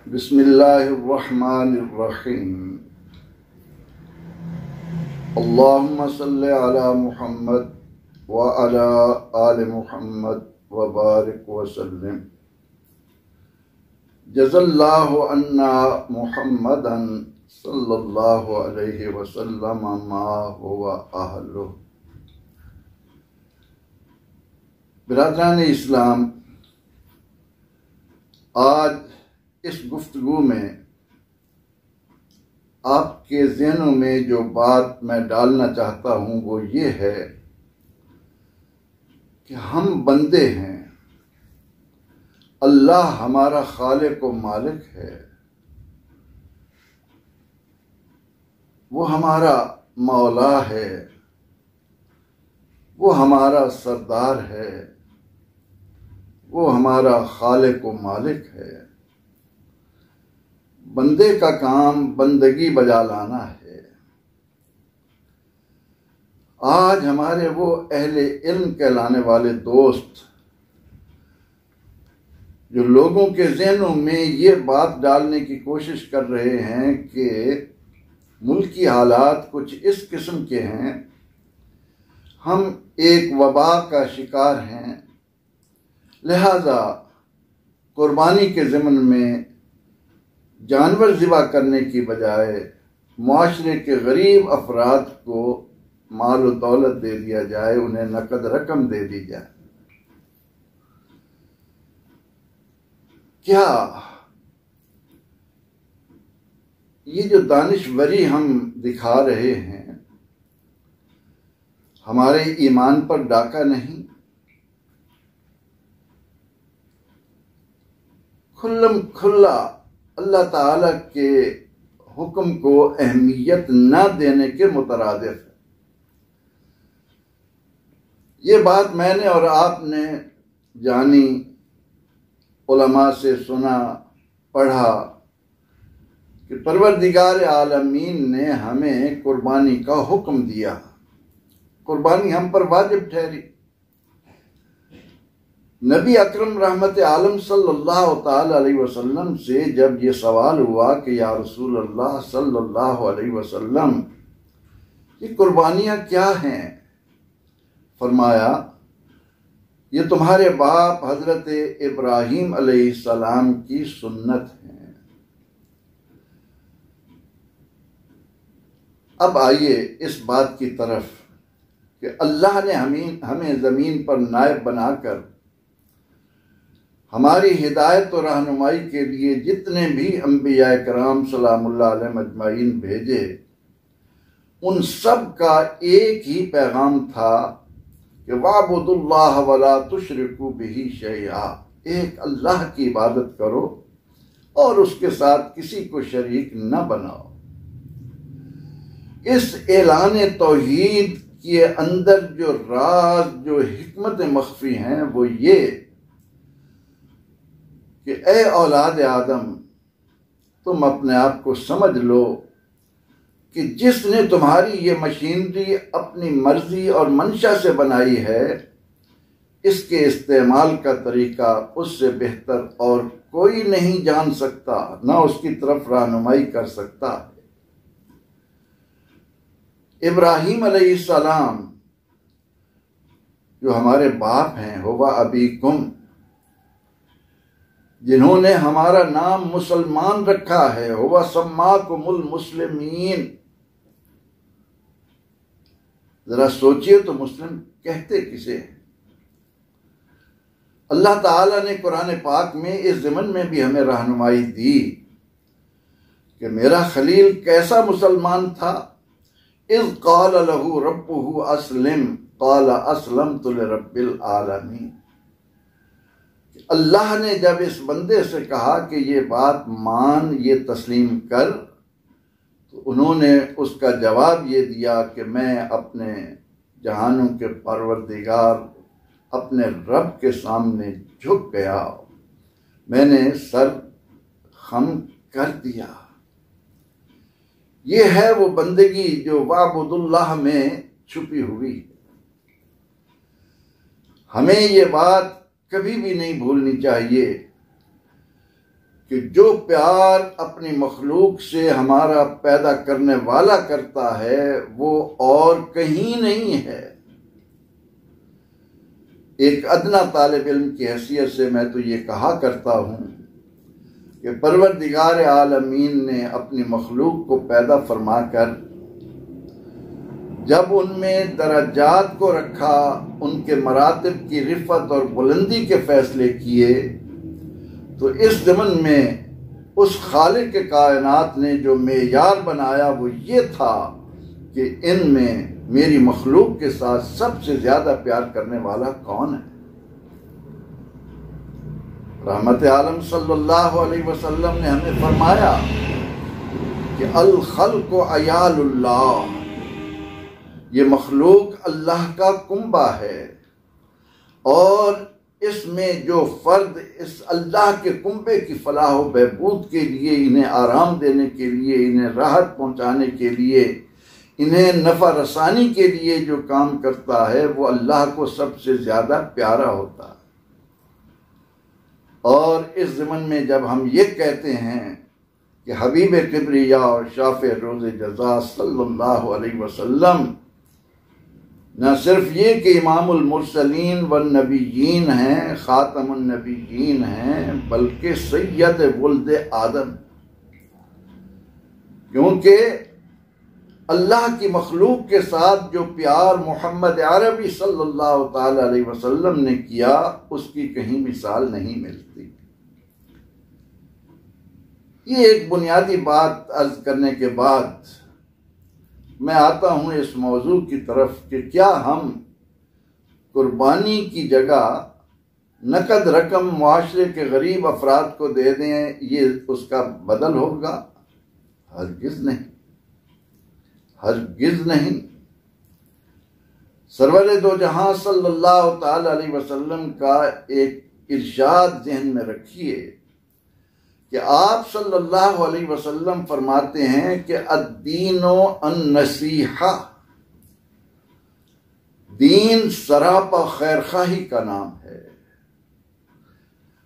بسم اللہ الرحمن الرحیم اللہم صلی علی محمد وعلی آل محمد وبارک وسلم جزا اللہ عنا محمدا صلی اللہ علیہ وسلم ما هو اہلہ۔ برادران اسلام، آج اس گفتگو میں آپ کے ذہنوں میں جو بات میں ڈالنا چاہتا ہوں وہ یہ ہے کہ ہم بندے ہیں، اللہ ہمارا خالق و مالک ہے، وہ ہمارا مولا ہے، وہ ہمارا سردار ہے، وہ ہمارا خالق و مالک ہے۔ بندے کا کام بندگی بجا لانا ہے۔ آج ہمارے وہ اہل علم کہلانے والے دوست جو لوگوں کے ذہنوں میں یہ بات ڈالنے کی کوشش کر رہے ہیں کہ ملکی حالات کچھ اس قسم کے ہیں، ہم ایک وبا کا شکار ہیں، لہذا قربانی کے ضمن میں جانور ذبح کرنے کی بجائے معاشرے کے غریب افراد کو مال و دولت دے دیا جائے، انہیں نقد رقم دے دی جائے۔ کیا یہ جو دانشوری ہم دکھا رہے ہیں ہمارے ایمان پر ڈاکہ نہیں؟ کھلم کھلا اللہ تعالیٰ کے حکم کو اہمیت نہ دینے کے مترادف ہے۔ یہ بات میں نے اور آپ نے جانی، علماء سے سنا، پڑھا کہ پروردگار عالمین نے ہمیں قربانی کا حکم دیا، قربانی ہم پر واجب ٹھہری۔ نبی اکرم رحمت عالم صلی اللہ تعالی علیہ وسلم سے جب یہ سوال ہوا کہ یا رسول اللہ صلی اللہ علیہ وسلم، یہ قربانیاں کیا ہیں؟ فرمایا یہ تمہارے باپ حضرت ابراہیم علیہ السلام کی سنت ہے۔ اب آئیے اس بات کی طرف کہ اللہ نے ہمیں زمین پر نائب بنا کر ہماری ہدایت و رہنمائی کے لیے جتنے بھی انبیاء کرام سلام اللہ علیہ مجمعین بھیجے، ان سب کا ایک ہی پیغام تھا کہ وَاعْبُدُوا اللَّهَ وَلَا تُشْرِكُوا بِهِ شَيْئًا، ایک اللہ کی عبادت کرو اور اس کے ساتھ کسی کو شریک نہ بناؤ۔ اس اعلان توحید کے اندر جو راز، جو حکمت مخفی ہیں وہ یہ کہ اے اولاد آدم، تم اپنے آپ کو سمجھ لو کہ جس نے تمہاری یہ مشینری اپنی مرضی اور منشا سے بنائی ہے، اس کے استعمال کا طریقہ اس سے بہتر اور کوئی نہیں جان سکتا، نہ اس کی طرف رہنمائی کر سکتا۔ ابراہیم علیہ السلام جو ہمارے باپ ہیں، ہوا ابیکم، جنہوں نے ہمارا نام مسلمان رکھا ہے، ہوا سماکم المسلمین۔ ذرا سوچئے تو مسلم کہتے کسے ہیں؟ اللہ تعالیٰ نے قرآن پاک میں اس ضمن میں بھی ہمیں رہنمائی دی کہ میرا خلیل کیسا مسلمان تھا۔ اذ قال له ربه اسلم قال اسلمت لرب العالمین۔ اللہ نے جب اس بندے سے کہا کہ یہ بات مان، یہ تسلیم کر، تو انہوں نے اس کا جواب یہ دیا کہ میں اپنے جہانوں کے پروردگار، اپنے رب کے سامنے جھک گیا، میں نے سر خم کر دیا۔ یہ ہے وہ بندگی جو وعبد اللہ میں چھپی ہوئی۔ ہمیں یہ بات کبھی بھی نہیں بھولنی چاہیے کہ جو پیار اپنی مخلوق سے ہمارا پیدا کرنے والا کرتا ہے وہ اور کہیں نہیں ہے۔ ایک ادنا طالب علم کی حیثیت سے میں تو یہ کہا کرتا ہوں کہ پروردگار عالمین نے اپنی مخلوق کو پیدا فرما کر جب ان میں درجات کو رکھا، ان کے مراتب کی رفعت اور بلندی کے فیصلے کیے، تو اس ضمن میں اس خالق کے کائنات نے جو معیار بنایا وہ یہ تھا کہ ان میں میری مخلوق کے ساتھ سب سے زیادہ پیار کرنے والا کون ہے؟ رحمت عالم صلی اللہ علیہ وسلم نے ہمیں فرمایا کہ الخلق عیال اللہ، یہ مخلوق اللہ کا کنبہ ہے، اور اس میں جو فرد اس اللہ کے کنبے کی فلاح و بہبود کے لیے، انہیں آرام دینے کے لیے، انہیں راحت پہنچانے کے لیے، انہیں نفع رسانی کے لیے جو کام کرتا ہے وہ اللہ کو سب سے زیادہ پیارا ہوتا ہے۔ اور اس ضمن میں جب ہم یہ کہتے ہیں کہ حبیب کبریا اور شافع روز جزا صلی اللہ علیہ وسلم نہ صرف یہ کہ امام المرسلین والنبیین ہیں، خاتم النبیین ہیں، بلکہ سید ولد آدم، کیونکہ اللہ کی مخلوق کے ساتھ جو پیار محمد عربی صلی اللہ تعالی علیہ وسلم نے کیا اس کی کہیں مثال نہیں ملتی۔ یہ ایک بنیادی بات عرض کرنے کے بعد میں آتا ہوں اس موضوع کی طرف کہ کیا ہم قربانی کی جگہ نقد رقم معاشرے کے غریب افراد کو دے دیں، یہ اس کا بدل ہوگا؟ ہرگز نہیں، ہرگز نہیں۔ سرور دو جہاں صلی اللہ تعالی علیہ وسلم کا ایک ارشاد ذہن میں رکھیے کہ آپ صلی اللہ علیہ وسلم فرماتے ہیں کہ الدین النصیحہ، دین سراپا خیرخواہی کا نام ہے۔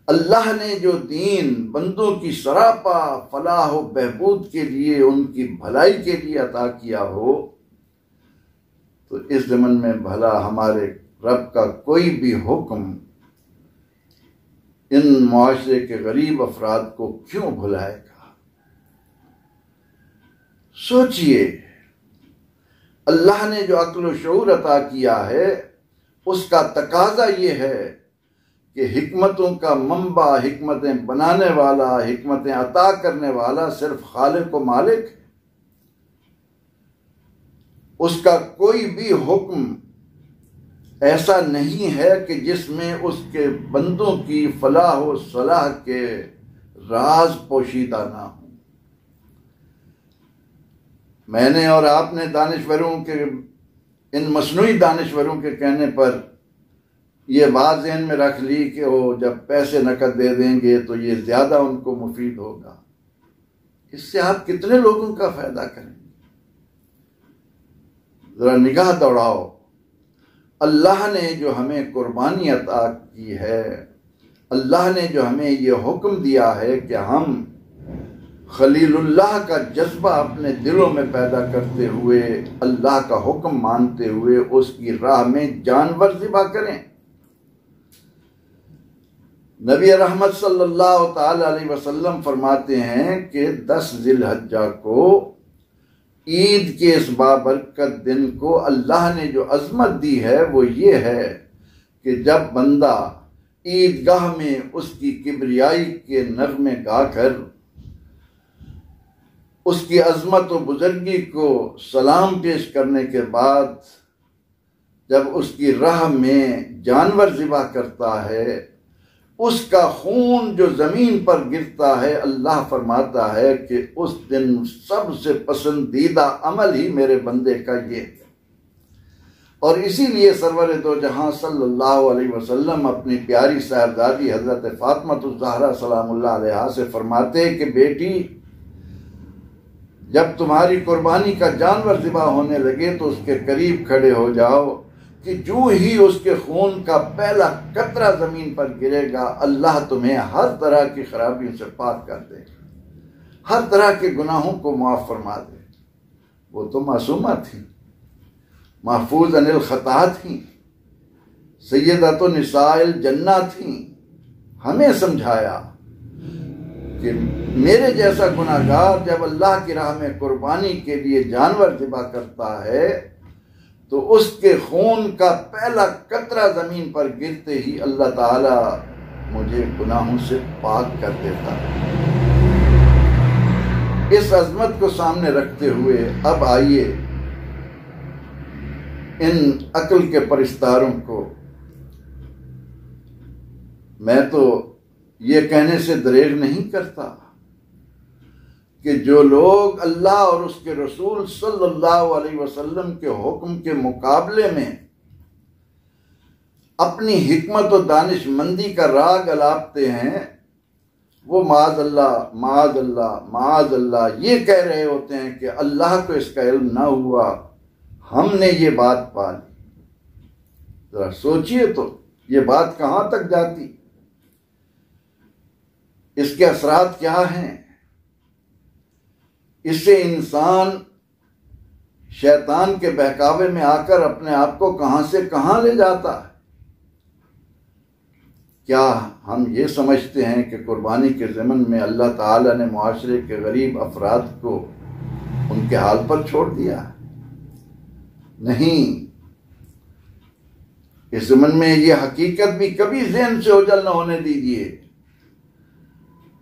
اللہ نے جو دین بندوں کی سراپا فلاح و بہبود کے لیے، ان کی بھلائی کے لیے عطا کیا ہو، تو اس زمن میں بھلا ہمارے رب کا کوئی بھی حکم ان معاشرے کے غریب افراد کو کیوں بھلائے گا؟ سوچئے، اللہ نے جو عقل و شعور عطا کیا ہے اس کا تقاضا یہ ہے کہ حکمتوں کا منبع، حکمتیں بنانے والا، حکمتیں عطا کرنے والا صرف خالق و مالک ہے۔ اس کا کوئی بھی حکم ایسا نہیں ہے کہ جس میں اس کے بندوں کی فلاح و صلاح کے راز پوشیدہ نہ ہوں۔ میں نے اور آپ نے دانشوروں کے، ان مصنوعی دانشوروں کے کہنے پر یہ بات ذہن میں رکھ لی کہ وہ جب پیسے نقد دے دیں گے تو یہ زیادہ ان کو مفید ہوگا۔ اس سے آپ کتنے لوگوں کا فائدہ کریں گے؟ ذرا نگاہ دوڑاؤ، اللہ نے جو ہمیں قربانی عطا کی ہے، اللہ نے جو ہمیں یہ حکم دیا ہے کہ ہم خلیل اللہ کا جذبہ اپنے دلوں میں پیدا کرتے ہوئے، اللہ کا حکم مانتے ہوئے اس کی راہ میں جانور ذبح کریں۔ نبی رحمت صلی اللہ تعالی علیہ وسلم فرماتے ہیں کہ 10 ذی الحجہ کو، عید کے اس بابرکت دن کو اللہ نے جو عظمت دی ہے وہ یہ ہے کہ جب بندہ عیدگاہ میں اس کی کبریائی کے نغمے گا کر اس کی عظمت و بزرگی کو سلام پیش کرنے کے بعد جب اس کی راہ میں جانور ذبح کرتا ہے، اس کا خون جو زمین پر گرتا ہے، اللہ فرماتا ہے کہ اس دن سب سے پسندیدہ عمل ہی میرے بندے کا یہ ہے۔ اور اسی لیے سرور دو جہاں صلی اللہ علیہ وسلم اپنی پیاری صاحبزادی حضرت فاطمہ الزہرا سلام اللہ علیہا سے فرماتے کہ بیٹی، جب تمہاری قربانی کا جانور ذبح ہونے لگے تو اس کے قریب کھڑے ہو جاؤ، کہ جو ہی اس کے خون کا پہلا قطرہ زمین پر گرے گا اللہ تمہیں ہر طرح کی خرابیوں سے پاک کر دے گا، ہر طرح کے گناہوں کو معاف فرما دے۔ وہ تو معصومہ تھیں، محفوظ عن الخطا تھیں، سیدۃ نساء الجنہ تھیں۔ ہمیں سمجھایا کہ میرے جیسا گناہگار جب اللہ کی راہ میں قربانی کے لیے جانور ذبح کرتا ہے تو اس کے خون کا پہلا قطرہ زمین پر گرتے ہی اللہ تعالی مجھے گناہوں سے پاک کر دیتا ہے۔ اس عظمت کو سامنے رکھتے ہوئے اب آئیے ان عقل کے پرستاروں کو، میں تو یہ کہنے سے دریغ نہیں کرتا کہ جو لوگ اللہ اور اس کے رسول صلی اللہ علیہ وسلم کے حکم کے مقابلے میں اپنی حکمت و دانش مندی کا راگ الاپتے ہیں، وہ معاذ اللہ معاذ اللہ معاذ اللہ یہ کہہ رہے ہوتے ہیں کہ اللہ کو اس کا علم نہ ہوا، ہم نے یہ بات پا لی۔ ذرا سوچئے تو یہ بات کہاں تک جاتی، اس کے اثرات کیا ہیں؟ اس سے انسان شیطان کے بہکاوے میں آ کر اپنے آپ کو کہاں سے کہاں لے جاتا ہے۔ کیا ہم یہ سمجھتے ہیں کہ قربانی کے ضمن میں اللہ تعالی نے معاشرے کے غریب افراد کو ان کے حال پر چھوڑ دیا؟ نہیں، اس ضمن میں یہ حقیقت بھی کبھی ذہن سے اوجھل نہ ہونے دیجیے۔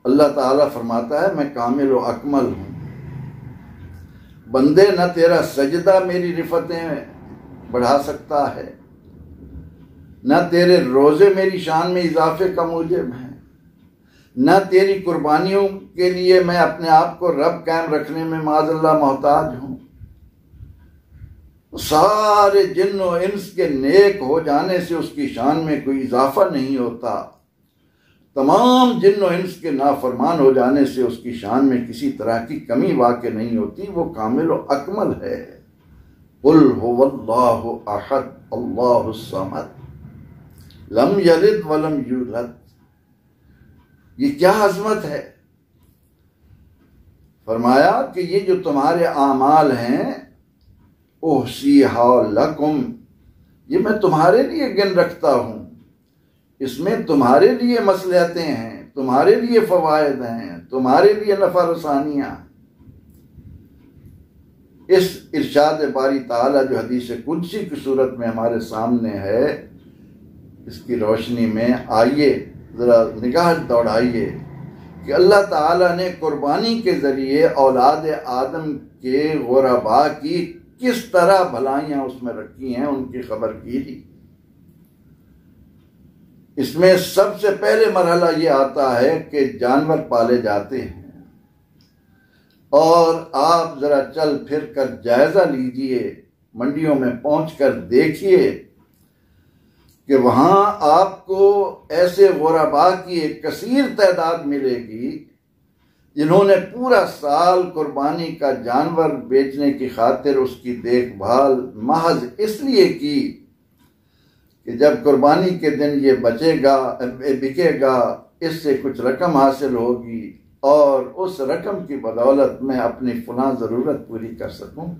اللہ تعالیٰ فرماتا ہے میں کامل و اکمل ہوں، بندے نہ تیرا سجدہ میری رفتیں بڑھا سکتا ہے، نہ تیرے روزے میری شان میں اضافے کا موجب ہیں، نہ تیری قربانیوں کے لیے میں اپنے آپ کو رب قائم رکھنے میں معاذ اللہ محتاج ہوں۔ سارے جن و انس کے نیک ہو جانے سے اس کی شان میں کوئی اضافہ نہیں ہوتا، تمام جن و انس کے نافرمان ہو جانے سے اس کی شان میں کسی طرح کی کمی واقع نہیں ہوتی، وہ کامل و اکمل ہے۔ قل هو اللہ احد اللہ الصمد لم یلد ولم یولد۔ یہ کیا عظمت ہے! فرمایا کہ یہ جو تمہارے اعمال ہیں احصیھا لکم، یہ میں تمہارے لیے گن رکھتا ہوں، اس میں تمہارے لیے مصلحتیں ہیں، تمہارے لیے فوائد ہیں، تمہارے لیے نفع رسانیاں۔ اس ارشاد باری تعالیٰ جو حدیث قدسی کی صورت میں ہمارے سامنے ہے، اس کی روشنی میں آئیے ذرا نگاہ دوڑائیے کہ اللہ تعالیٰ نے قربانی کے ذریعے اولاد آدم کے غرباء کی کس طرح بھلائیاں اس میں رکھی ہیں، ان کی خبر گیری۔ اس میں سب سے پہلے مرحلہ یہ آتا ہے کہ جانور پالے جاتے ہیں، اور آپ ذرا چل پھر کر جائزہ لیجئے، منڈیوں میں پہنچ کر دیکھیے کہ وہاں آپ کو ایسے غرباء کی ایک کثیر تعداد ملے گی جنہوں نے پورا سال قربانی کا جانور بیچنے کی خاطر اس کی دیکھ بھال محض اس لیے کی کہ جب قربانی کے دن یہ بکے گا، اس سے کچھ رقم حاصل ہوگی اور اس رقم کی بدولت میں اپنی فلاں ضرورت پوری کر سکوں۔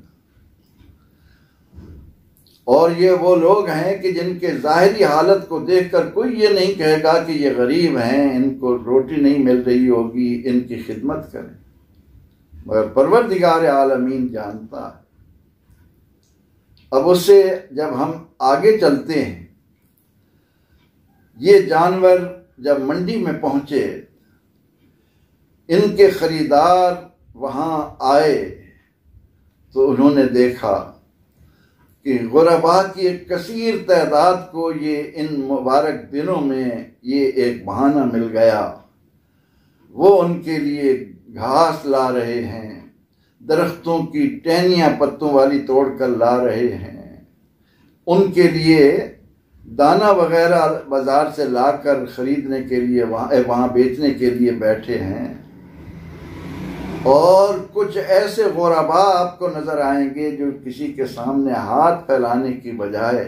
اور یہ وہ لوگ ہیں کہ جن کے ظاہری حالت کو دیکھ کر کوئی یہ نہیں کہے گا کہ یہ غریب ہیں، ان کو روٹی نہیں مل رہی ہوگی، ان کی خدمت کریں، مگر پروردگار عالمین جانتا ہے۔ اب اس سے جب ہم آگے چلتے ہیں، یہ جانور جب منڈی میں پہنچے، ان کے خریدار وہاں آئے تو انہوں نے دیکھا کہ غرباء کی ایک کثیر تعداد کو یہ ان مبارک دنوں میں یہ ایک بہانہ مل گیا، وہ ان کے لیے گھاس لا رہے ہیں، درختوں کی ٹہنیاں پتوں والی توڑ کر لا رہے ہیں، ان کے لیے دانہ وغیرہ بازار سے لا کر خریدنے کے لیے وہاں بیچنے کے لیے بیٹھے ہیں۔ اور کچھ ایسے غرباء آپ کو نظر آئیں گے جو کسی کے سامنے ہاتھ پھیلانے کی بجائے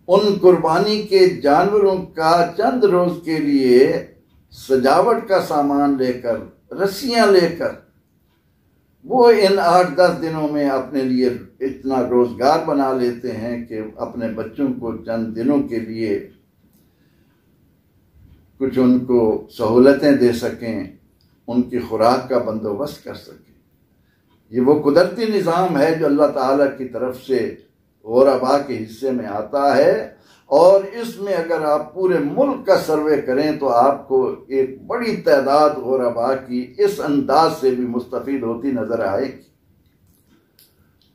ان قربانی کے جانوروں کا چند روز کے لیے سجاوٹ کا سامان لے کر، رسیاں لے کر، وہ ان 8-10 دنوں میں اپنے لیے اتنا روزگار بنا لیتے ہیں کہ اپنے بچوں کو چند دنوں کے لیے کچھ ان کو سہولتیں دے سکیں، ان کی خوراک کا بندوبست کر سکیں۔ یہ وہ قدرتی نظام ہے جو اللہ تعالیٰ کی طرف سے غربا کے حصے میں آتا ہے، اور اس میں اگر آپ پورے ملک کا سروے کریں تو آپ کو ایک بڑی تعداد غربا کی اس انداز سے بھی مستفید ہوتی نظر آئے گی۔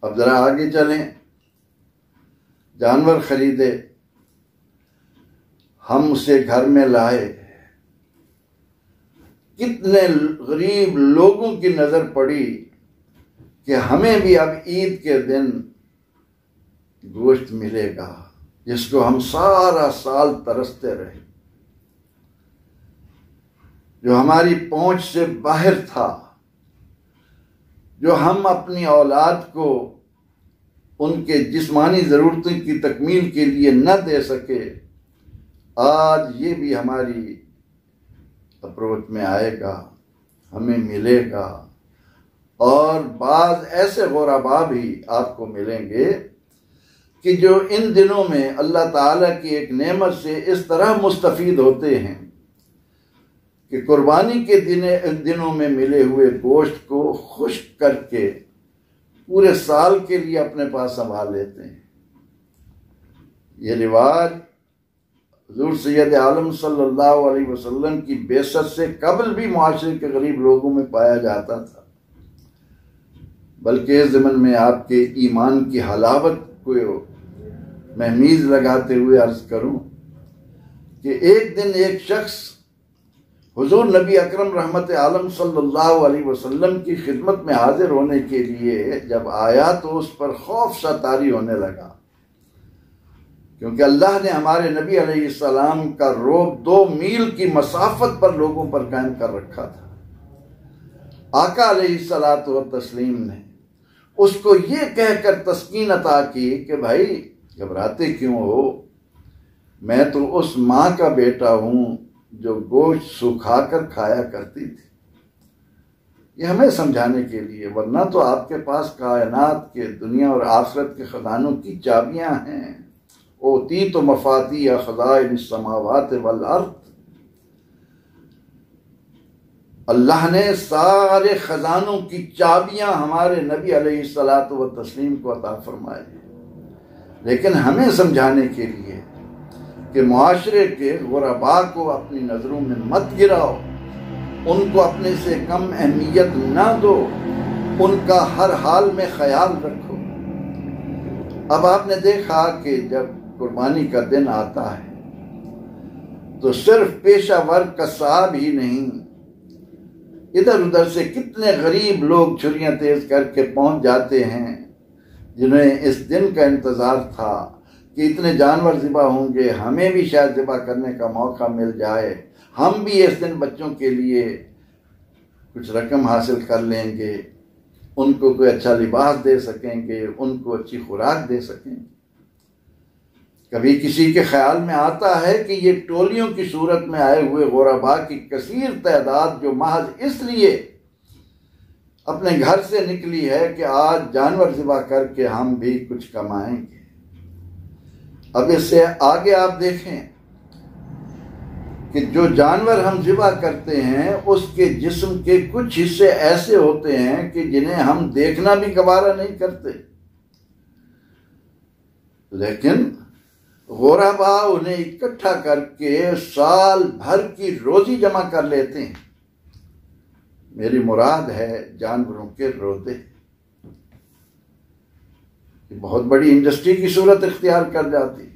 اب ذرا آگے چلیں، جانور خریدے، ہم اسے گھر میں لائے، کتنے غریب لوگوں کی نظر پڑی کہ ہمیں بھی اب عید کے دن گوشت ملے گا جس کو ہم سارا سال ترستے رہے، جو ہماری پہنچ سے باہر تھا، جو ہم اپنی اولاد کو ان کے جسمانی ضرورتوں کی تکمیل کے لیے نہ دے سکے، آج یہ بھی ہماری اپروچ میں آئے گا، ہمیں ملے گا۔ اور بعض ایسے غربا بھی آپ کو ملیں گے کہ جو ان دنوں میں اللہ تعالیٰ کی ایک نعمت سے اس طرح مستفید ہوتے ہیں کہ قربانی کے دنوں میں ملے ہوئے گوشت کو خشک کر کے پورے سال کے لیے اپنے پاس سنبھال لیتے ہیں۔ یہ رواج حضور سید عالم صلی اللہ علیہ وسلم کی بعثت سے قبل بھی معاشرے کے غریب لوگوں میں پایا جاتا تھا، بلکہ اس ضمن میں آپ کے ایمان کی حلاوت کو محمیز لگاتے ہوئے عرض کروں کہ ایک دن ایک شخص حضور نبی اکرم رحمت عالم صلی اللہ علیہ وسلم کی خدمت میں حاضر ہونے کے لیے جب آیا تو اس پر خوف سا طاری ہونے لگا، کیونکہ اللہ نے ہمارے نبی علیہ السلام کا روب 2 میل کی مسافت پر لوگوں پر قائم کر رکھا تھا۔ آقا علیہ الصلوۃ والتسلیم نے اس کو یہ کہہ کر تسکین عطا کی کہ بھائی گھبراتے کیوں ہو، میں تو اس ماں کا بیٹا ہوں جو گوشت سکھا کر کھایا کرتی تھی۔ یہ ہمیں سمجھانے کے لیے، ورنہ تو آپ کے پاس کائنات کے دنیا اور آخرت کے خزانوں کی چابیاں ہیں۔ اوتیت مفاتیح خزائن السماوات والارض، اللہ نے سارے خزانوں کی چابیاں ہمارے نبی علیہ الصلوۃ والتسلیم کو عطا فرمائے، لیکن ہمیں سمجھانے کے لیے کہ معاشرے کے غربا کو اپنی نظروں میں مت گراؤ، ان کو اپنے سے کم اہمیت نہ دو، ان کا ہر حال میں خیال رکھو۔ اب آپ نے دیکھا کہ جب قربانی کا دن آتا ہے تو صرف پیشہ ور قصاب ہی نہیں، ادھر ادھر سے کتنے غریب لوگ چھریاں تیز کر کے پہنچ جاتے ہیں، جنہیں اس دن کا انتظار تھا کہ اتنے جانور ذبح ہوں گے، ہمیں بھی شاید ذبح کرنے کا موقع مل جائے، ہم بھی اس دن بچوں کے لیے کچھ رقم حاصل کر لیں گے، ان کو کوئی اچھا لباس دے سکیں گے، ان کو اچھی خوراک دے سکیں گے۔ کبھی کسی کے خیال میں آتا ہے کہ یہ ٹولیوں کی صورت میں آئے ہوئے غربا کی کثیر تعداد جو محض اس لیے اپنے گھر سے نکلی ہے کہ آج جانور ذبح کر کے ہم بھی کچھ کمائیں گے۔ اب اس سے آگے آپ دیکھیں کہ جو جانور ہم ذبح کرتے ہیں اس کے جسم کے کچھ حصے ایسے ہوتے ہیں کہ جنہیں ہم دیکھنا بھی گوارا نہیں کرتے، لیکن غربا انہیں اکٹھا کر کے سال بھر کی روزی جمع کر لیتے ہیں۔ میری مراد ہے جانوروں کے رودے۔ یہ بہت بڑی انڈسٹری کی صورت اختیار کر جاتی ہے،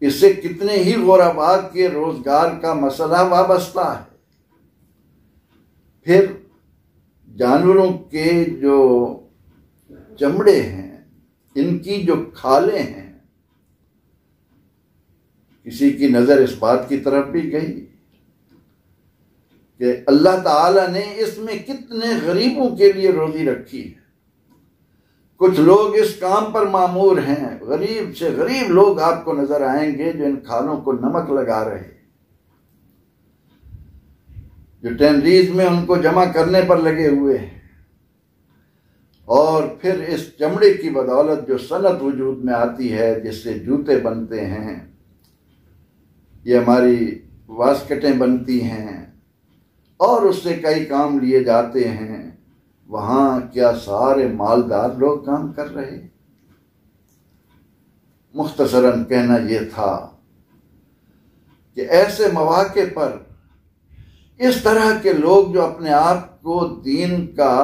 اس سے کتنے ہی غربا کے روزگار کا مسئلہ وابستہ ہے۔ پھر جانوروں کے جو چمڑے ہیں، ان کی جو کھالیں ہیں، کسی کی نظر اس بات کی طرف بھی گئی کہ اللہ تعالیٰ نے اس میں کتنے غریبوں کے لیے روزی رکھی ہے۔ کچھ لوگ اس کام پر مامور ہیں، غریب سے غریب لوگ آپ کو نظر آئیں گے جو ان کھانوں کو نمک لگا رہے، جو ٹینریز میں ان کو جمع کرنے پر لگے ہوئے ہیں، اور پھر اس چمڑے کی بدولت جو صنعت وجود میں آتی ہے جس سے جوتے بنتے ہیں، یہ ہماری واسکٹیں بنتی ہیں اور اس سے کئی کام لیے جاتے ہیں، وہاں کیا سارے مالدار لوگ کام کر رہے؟ مختصراً کہنا یہ تھا کہ ایسے مواقع پر اس طرح کے لوگ جو اپنے آپ کو دین کا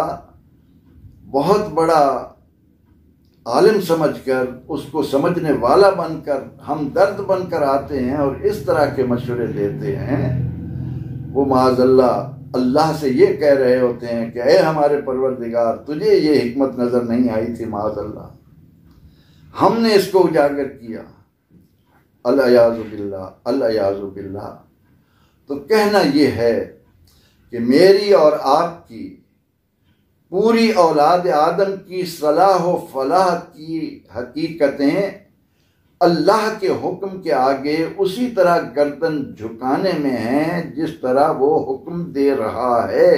بہت بڑا عالم سمجھ کر، اس کو سمجھنے والا بن کر، ہمدرد بن کر آتے ہیں اور اس طرح کے مشورے دیتے ہیں، وہ معاذ اللہ سے یہ کہہ رہے ہوتے ہیں کہ اے ہمارے پروردگار، تجھے یہ حکمت نظر نہیں آئی تھی، معاذ اللہ ہم نے اس کو اجاگر کیا، العیاذ باللہ العیاذ باللہ۔ تو کہنا یہ ہے کہ میری اور آپ کی پوری اولاد آدم کی صلاح و فلاح کی حقیقتیں اللہ کے حکم کے آگے اسی طرح گردن جھکانے میں ہیں جس طرح وہ حکم دے رہا ہے۔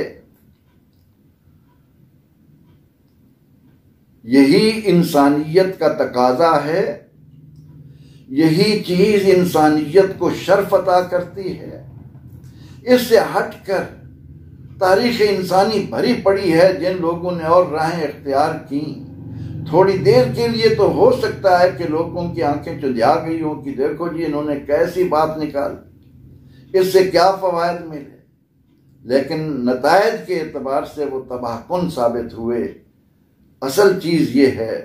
یہی انسانیت کا تقاضا ہے، یہی چیز انسانیت کو شرف عطا کرتی ہے۔ اس سے ہٹ کر تاریخ انسانی بھری پڑی ہے جن لوگوں نے اور راہیں اختیار کی، تھوڑی دیر کے لیے تو ہو سکتا ہے کہ لوگوں کی آنکھیں چدھیا گئی ہوں کہ دیکھو جی انہوں نے کیسی بات نکالی، اس سے کیا فوائد ملے، لیکن نتائج کے اعتبار سے وہ تباہ کن ثابت ہوئے۔ اصل چیز یہ ہے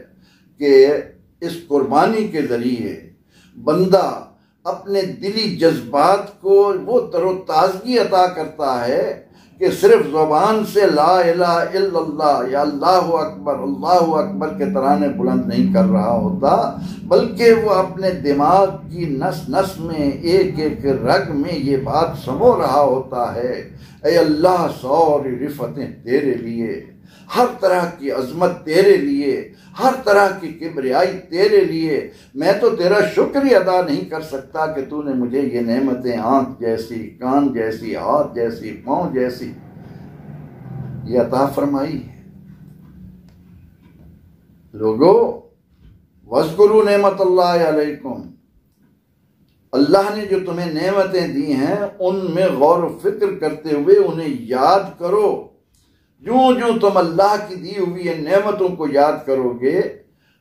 کہ اس قربانی کے ذریعے بندہ اپنے دلی جذبات کو وہ تر و تازگی عطا کرتا ہے کہ صرف زبان سے لا الہ الا اللہ یا اللہ اکبر کے ترانے بلند نہیں کر رہا ہوتا، بلکہ وہ اپنے دماغ کی نس نس میں ایک ایک رگ میں یہ بات سمو رہا ہوتا ہے، اے اللہ ساری رفتیں تیرے لیے، ہر طرح کی عظمت تیرے لیے، ہر طرح کی کبریائی تیرے لیے، میں تو تیرا شکر ہی ادا نہیں کر سکتا کہ تو نے مجھے یہ نعمتیں آنکھ جیسی، کان جیسی، ہاتھ جیسی، پاؤں جیسی یہ عطا فرمائی ہے۔ لوگو وَاذْكُرُوا نعمت اللہ علیکم، اللہ نے جو تمہیں نعمتیں دی ہیں ان میں غور و فکر کرتے ہوئے انہیں یاد کرو۔ جوں جوں تم اللہ کی دی ہوئی نعمتوں کو یاد کرو گے،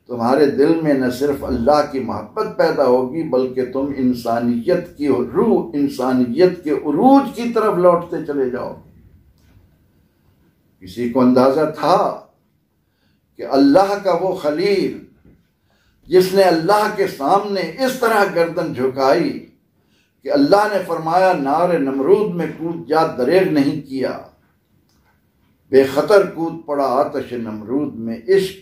تمہارے دل میں نہ صرف اللہ کی محبت پیدا ہوگی بلکہ تم انسانیت کی روح، انسانیت کے عروج کی طرف لوٹتے چلے جاؤ گے۔ کسی کو اندازہ تھا کہ اللہ کا وہ خلیل جس نے اللہ کے سامنے اس طرح گردن جھکائی کہ اللہ نے فرمایا نار نمرود میں کود جا، دریغ نہیں کیا، بے خطر کود پڑا آتش نمرود میں، عشق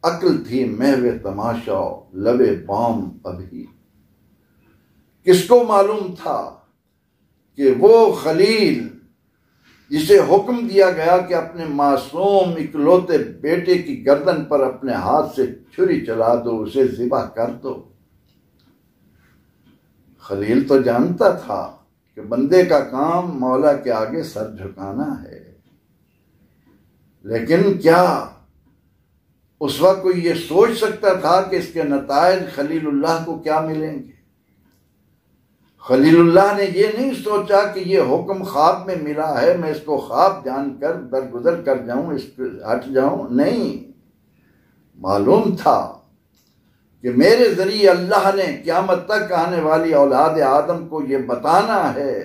عقل تھی محو تماشا لبے بام ابھی۔ کس کو معلوم تھا کہ وہ خلیل جسے حکم دیا گیا کہ اپنے معصوم اکلوتے بیٹے کی گردن پر اپنے ہاتھ سے چھری چلا دو، اسے ذبح کر دو، خلیل تو جانتا تھا کہ بندے کا کام مولا کے آگے سر جھکانا ہے، لیکن کیا اس وقت کوئی یہ سوچ سکتا تھا کہ اس کے نتائج خلیل اللہ کو کیا ملیں گے؟ خلیل اللہ نے یہ نہیں سوچا کہ یہ حکم خواب میں ملا ہے، میں اس کو خواب جان کر درگزر کر جاؤں، اس پہ ہٹ جاؤں، نہیں، معلوم تھا کہ میرے ذریعے اللہ نے قیامت تک آنے والی اولاد آدم کو یہ بتانا ہے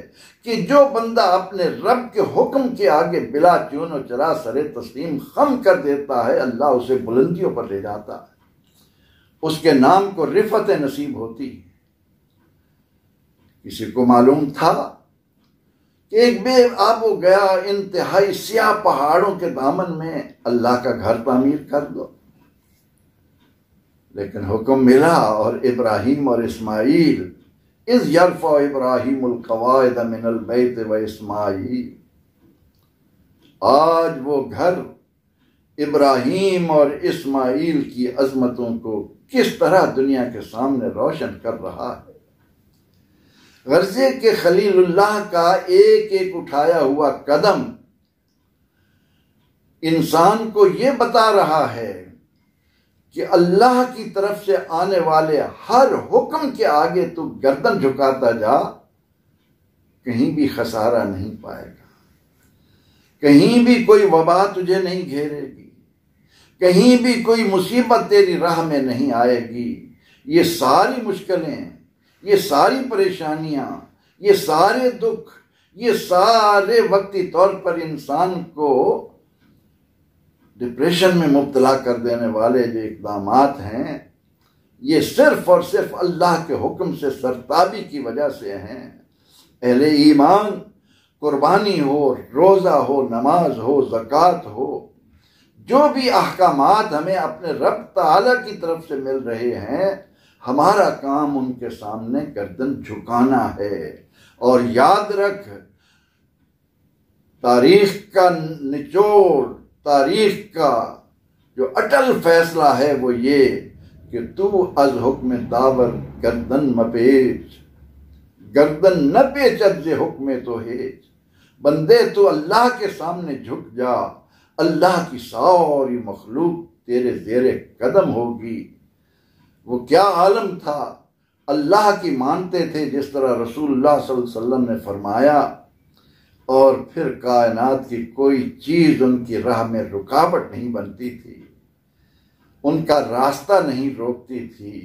کہ جو بندہ اپنے رب کے حکم کے آگے بلا چون و چرا سر تسلیم خم کر دیتا ہے، اللہ اسے بلندیوں پر لے جاتا ہے، اس کے نام کو رفعت نصیب ہوتی ہے۔ کسی کو معلوم تھا کہ ایک بے آب و گیا انتہائی سیاہ پہاڑوں کے دامن میں اللہ کا گھر تعمیر کر دو، لیکن حکم ملا، اور ابراہیم اور اسماعیل اذ یرفع ابراہیم القواعد من البیت و اسماعیل، آج وہ گھر ابراہیم اور اسماعیل کی عظمتوں کو کس طرح دنیا کے سامنے روشن کر رہا ہے۔ غرضے کہ خلیل اللہ کا ایک ایک اٹھایا ہوا قدم انسان کو یہ بتا رہا ہے کہ اللہ کی طرف سے آنے والے ہر حکم کے آگے تو گردن جھکاتا جا، کہیں بھی خسارہ نہیں پائے گا، کہیں بھی کوئی وبا تجھے نہیں گھیرے گی، کہیں بھی کوئی مصیبت تیری راہ میں نہیں آئے گی۔ یہ ساری مشکلیں، یہ ساری پریشانیاں، یہ سارے دکھ، یہ سارے وقتی طور پر انسان کو ڈپریشن میں مبتلا کر دینے والے جو اقدامات ہیں، یہ صرف اور صرف اللہ کے حکم سے سرتابی کی وجہ سے ہیں۔ اہل ایمان قربانی ہو، روزہ ہو، نماز ہو، زکوٰۃ ہو، جو بھی احکامات ہمیں اپنے رب تعالیٰ کی طرف سے مل رہے ہیں، ہمارا کام ان کے سامنے گردن جھکانا ہے۔ اور یاد رکھ، تاریخ کا نچوڑ، تاریخ کا جو اٹل فیصلہ ہے وہ یہ کہ تو از حکم داور گردن مپیچ، گردن نہ پیچت ز حکم تو ہیچ۔ بندے تو اللہ کے سامنے جھک جا، اللہ کی ساری مخلوق تیرے زیر قدم ہوگی۔ وہ کیا عالم تھا، اللہ کی مانتے تھے جس طرح رسول اللہ صلی اللہ علیہ وسلم نے فرمایا، اور پھر کائنات کی کوئی چیز ان کی راہ میں رکاوٹ نہیں بنتی تھی، ان کا راستہ نہیں روکتی تھی،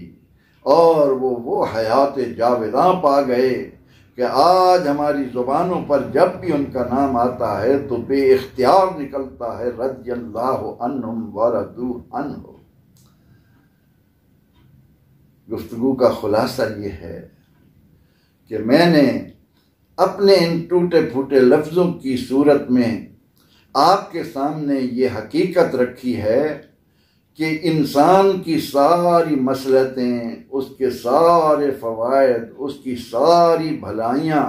اور وہ حیات جاوداں پا گئے کہ آج ہماری زبانوں پر جب بھی ان کا نام آتا ہے تو بے اختیار نکلتا ہے رضی اللہ عنہم ورضوا عنہ۔ گفتگو کا خلاصہ یہ ہے کہ میں نے اپنے ان ٹوٹے پھوٹے لفظوں کی صورت میں آپ کے سامنے یہ حقیقت رکھی ہے کہ انسان کی ساری مصلحتیں، اس کے سارے فوائد، اس کی ساری بھلائیاں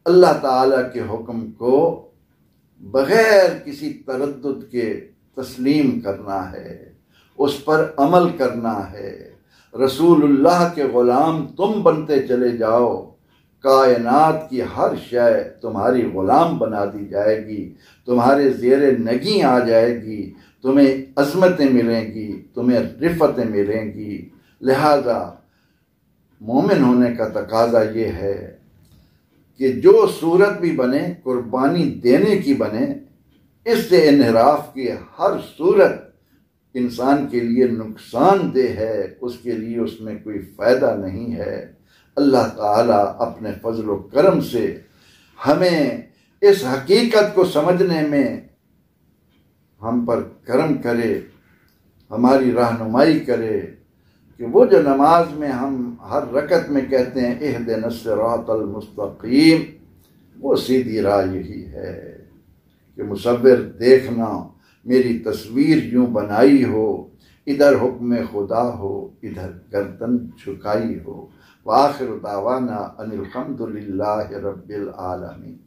اللہ تعالیٰ کے حکم کو بغیر کسی تردد کے تسلیم کرنا ہے، اس پر عمل کرنا ہے۔ رسول اللہ کے غلام تم بنتے چلے جاؤ، کائنات کی ہر شے تمہاری غلام بنا دی جائے گی، تمہارے زیر نگیں آ جائے گی، تمہیں عظمتیں ملیں گی، تمہیں رفتیں ملیں گی۔ لہذا مومن ہونے کا تقاضا یہ ہے کہ جو صورت بھی بنے قربانی دینے کی بنے، اس سے انحراف کی ہر صورت انسان کے لیے نقصان دہ ہے، اس کے لیے اس میں کوئی فائدہ نہیں ہے۔ اللہ تعالیٰ اپنے فضل و کرم سے ہمیں اس حقیقت کو سمجھنے میں ہم پر کرم کرے، ہماری رہنمائی کرے کہ وہ جو نماز میں ہم ہر رکعت میں کہتے ہیں اہدنا الصراط المستقیم، وہ سیدھی راہ یہی ہے کہ مصور دیکھنا، میری تصویر یوں بنائی ہو، ادھر حکم خدا ہو، ادھر گردن جھکائی ہو۔ وآخر دعوانا ان الحمد للہ رب العالمین۔